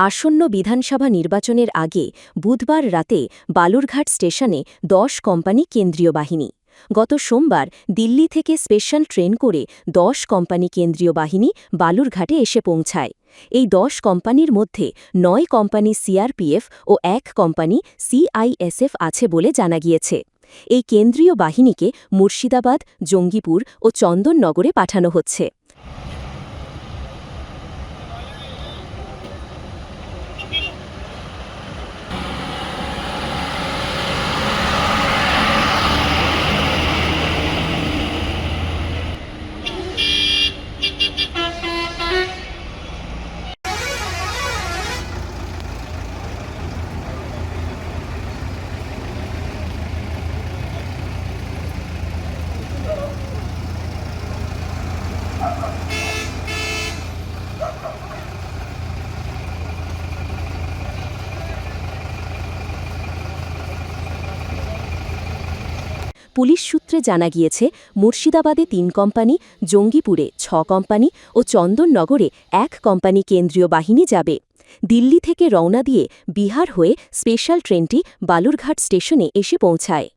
আসন্ন বিধানসভা নির্বাচনের আগে বুধবার রাতে বালুরঘাট স্টেশনে ১০ কোম্পানি কেন্দ্রীয় বাহিনী। গত সোমবার দিল্লি থেকে স্পেশাল ট্রেন করে ১০ কোম্পানি কেন্দ্রীয় বাহিনী বালুরঘাটে এসে পৌঁছায়। এই ১০ কোম্পানির মধ্যে ৯ কোম্পানি সিআরপিএফ ও ১ কোম্পানি সিআইএসএফ আছে বলে জানা গিয়েছে। এই কেন্দ্রীয় বাহিনীকে মুর্শিদাবাদ, জঙ্গিপুর ও চন্দননগরে পাঠানো হচ্ছে। পুলিশ সূত্রে জানা গিয়েছে, মুর্শিদাবাদে ৩ কোম্পানি, জঙ্গিপুরে ৬ কোম্পানি ও চন্দননগরে ১ কোম্পানি কেন্দ্রীয় বাহিনী যাবে। দিল্লি থেকে রওনা দিয়ে বিহার হয়ে স্পেশাল ট্রেনটি বালুরঘাট স্টেশনে এসে পৌঁছায়।